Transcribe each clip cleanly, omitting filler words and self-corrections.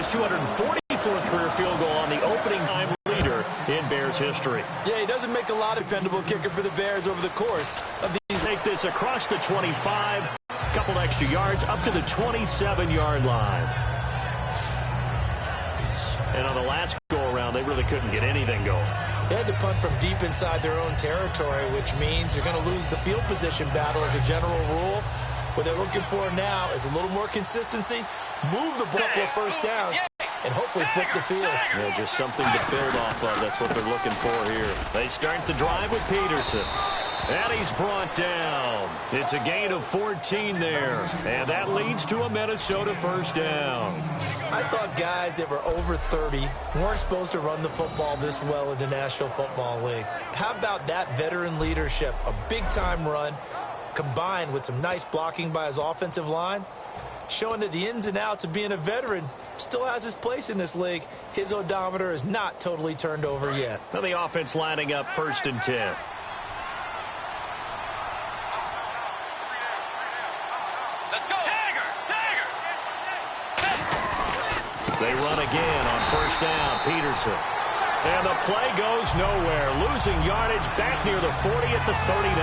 244th career field goal on the opening time leader in Bears history. Yeah, he doesn't make a lot of dependable kicker for the Bears over the course of these. Take this across the 25, a couple extra yards up to the 27-yard line. And on the last go-around, they really couldn't get anything going. They had to punt from deep inside their own territory, which means you're going to lose the field position battle as a general rule. What they're looking for now is a little more consistency, move the ball to a first down, and hopefully flip the field. Yeah, just something to build off of. That's what they're looking for here. They start the drive with Peterson. And he's brought down. It's a gain of 14 there. And that leads to a Minnesota first down. I thought guys that were over 30 weren't supposed to run the football this well in the National Football League. How about that veteran leadership? A big-time run combined with some nice blocking by his offensive line, showing that the ins and outs of being a veteran still has his place in this league. His odometer is not totally turned over yet. Now the offense lining up 1st and 10. They run again on 1st down, Peterson. And the play goes nowhere. Losing yardage back near the 40 at the 39.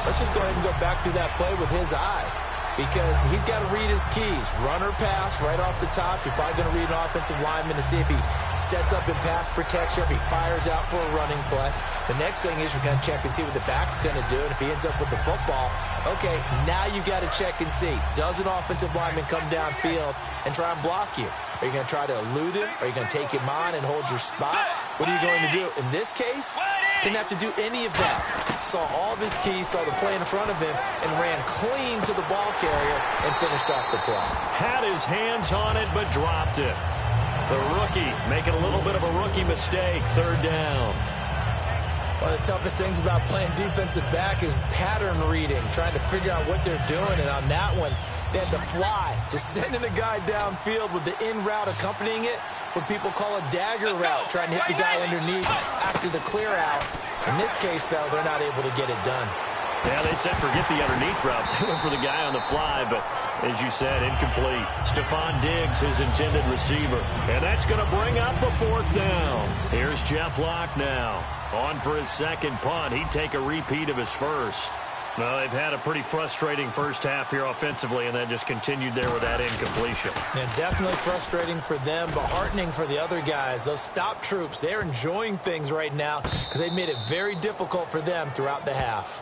Let's just go ahead and go back through that play with his eyes, because he's got to read his keys. Run or pass right off the top. You're probably going to read an offensive lineman to see if he sets up in pass protection, if he fires out for a running play. The next thing is you're going to check and see what the back's going to do, and if he ends up with the football, okay, now you got to check and see. Does an offensive lineman come downfield and try and block you? Are you going to try to elude him? Are you going to take him on and hold your spot? What are you going to do? In this case, didn't have to do any of that. Saw all of his keys, saw the play in front of him, and ran clean to the ball carrier and finished off the play. Had his hands on it, but dropped it. The rookie making a little bit of a rookie mistake. 3rd down. One of the toughest things about playing defensive back is pattern reading, trying to figure out what they're doing. And on that one, they had to fly, just sending a guy downfield with the in route accompanying it, what people call a dagger route, trying to hit the guy underneath after the clear out. In this case, though, they're not able to get it done. Yeah, they said forget the underneath route. They went for the guy on the fly, but as you said, incomplete. Stephon Diggs, his intended receiver. And that's going to bring up a 4th down. Here's Jeff Locke now. On for his second punt. He'd take a repeat of his first. Well, they've had a pretty frustrating first half here offensively, and then just continued there with that incompletion. And definitely frustrating for them, but heartening for the other guys. Those stop troops, they're enjoying things right now because they've made it very difficult for them throughout the half.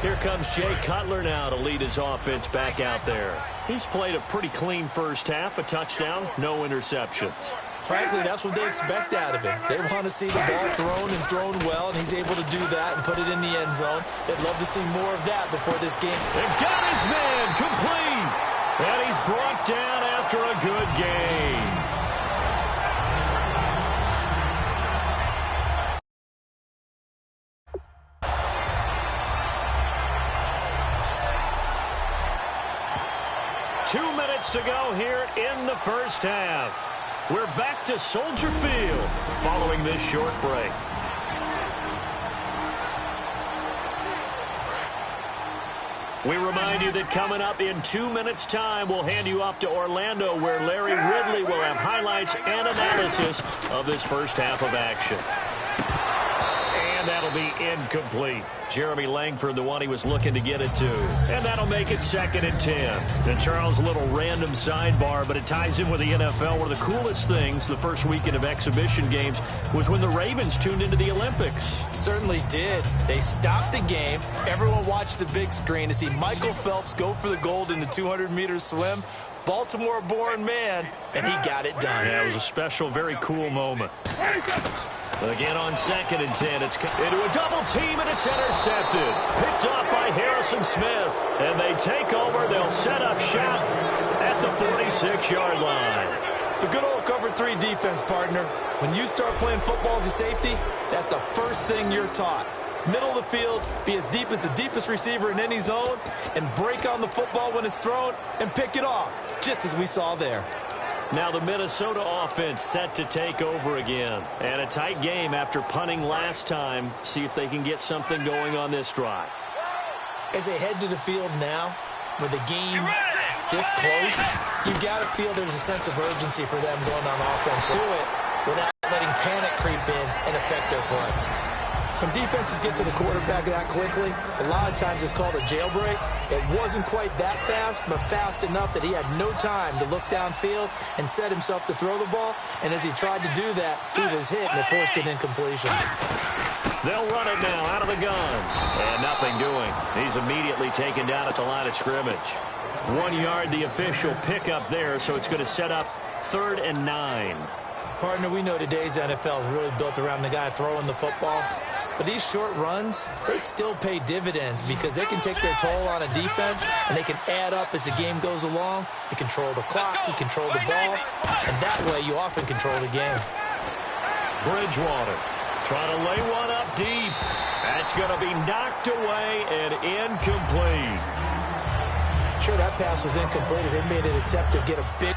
Here comes Jay Cutler now to lead his offense back out there. He's played a pretty clean first half, a touchdown, no interceptions. Frankly, that's what they expect out of him. They want to see the ball thrown well, and he's able to do that and put it in the end zone. They'd love to see more of that before this game. They got his man complete, and he's brought down after a good game. To go here in the first half. We're back to Soldier Field following this short break. We remind you that coming up in 2 minutes' time, we'll hand you off to Orlando, where Larry Ridley will have highlights and analysis of this first half of action. And that'll be incomplete. Jeremy Langford, the one he was looking to get it to. And that'll make it 2nd and 10. And Charles, a little random sidebar, but it ties in with the NFL. One of the coolest things the first weekend of exhibition games was when the Ravens tuned into the Olympics. Certainly did. They stopped the game. Everyone watched the big screen to see Michael Phelps go for the gold in the 200-meter swim. Baltimore-born man, and he got it done. Yeah, it was a special, very cool moment. Again on 2nd and 10. It's into a double team, and it's intercepted. Picked off by Harrison Smith. And they take over. They'll set up shop at the 46-yard line. The good old cover 3 defense, partner. When you start playing football as a safety, that's the first thing you're taught. Middle of the field, be as deep as the deepest receiver in any zone, and break on the football when it's thrown and pick it off, just as we saw there. Now the Minnesota offense set to take over again. And a tight game after punting last time. See if they can get something going on this drive. As they head to the field now, with the game this close, you've got to feel there's a sense of urgency for them going on offense. Do it without letting panic creep in and affect their play. When defenses get to the quarterback that quickly, a lot of times it's called a jailbreak. It wasn't quite that fast, but fast enough that he had no time to look downfield and set himself to throw the ball. And as he tried to do that, he was hit and it forced an incompletion. They'll run it now out of the gun. And nothing doing. He's immediately taken down at the line of scrimmage. 1 yard, the official pickup there, so it's going to set up 3rd and 9. Partner, we know today's NFL is really built around the guy throwing the football. But these short runs, they still pay dividends because they can take their toll on a defense and they can add up as the game goes along. You control the clock, you control the ball, and that way you often control the game. Bridgewater trying to lay one up deep. That's going to be knocked away and incomplete. Sure, that pass was incomplete as they made an attempt to get a big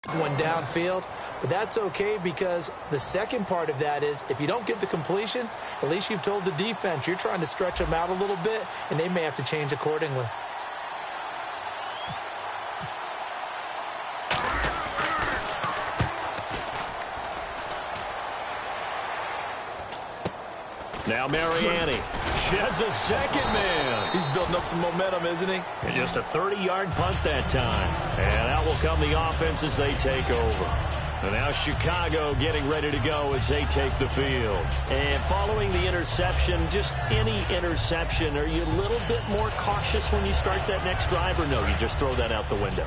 one downfield, but that's okay because the second part of that is if you don't get the completion, at least you've told the defense you're trying to stretch them out a little bit, and they may have to change accordingly. Now Mariani sheds a second man. He's building up some momentum, isn't he? And just a 30-yard punt that time. And out will come the offense as they take over. And now Chicago getting ready to go as they take the field. And following the interception, just any interception, are you a little bit more cautious when you start that next drive, or no, you just throw that out the window?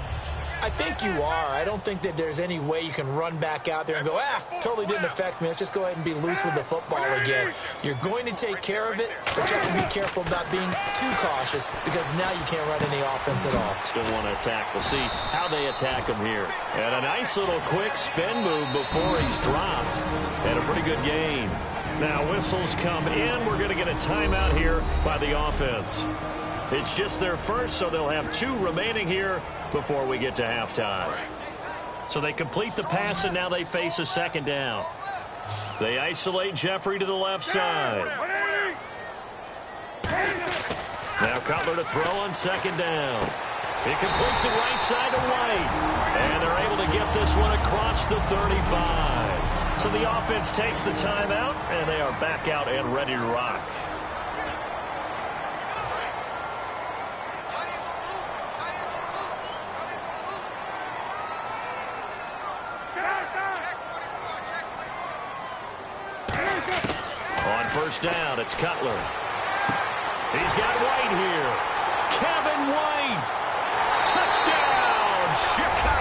I think you are. I don't think that there's any way you can run back out there and go, totally didn't affect me. Let's just go ahead and be loose with the football again. You're going to take care of it, but you have to be careful about being too cautious because now you can't run any offense at all. Still want to attack. We'll see how they attack him here. And a nice little quick spin move before he's dropped. And a pretty good gain. Now whistles come in. We're going to get a timeout here by the offense. It's just their first, so they'll have 2 remaining here before we get to halftime. So they complete the pass, and now they face a second down. They isolate Jeffrey to the left side. Now Cutler to throw on second down. He completes it right side to White. And they're able to get this one across the 35. So the offense takes the timeout, and they are back out and ready to rock. First down, it's Cutler. He's got White here. Kevin White. Touchdown, Chicago.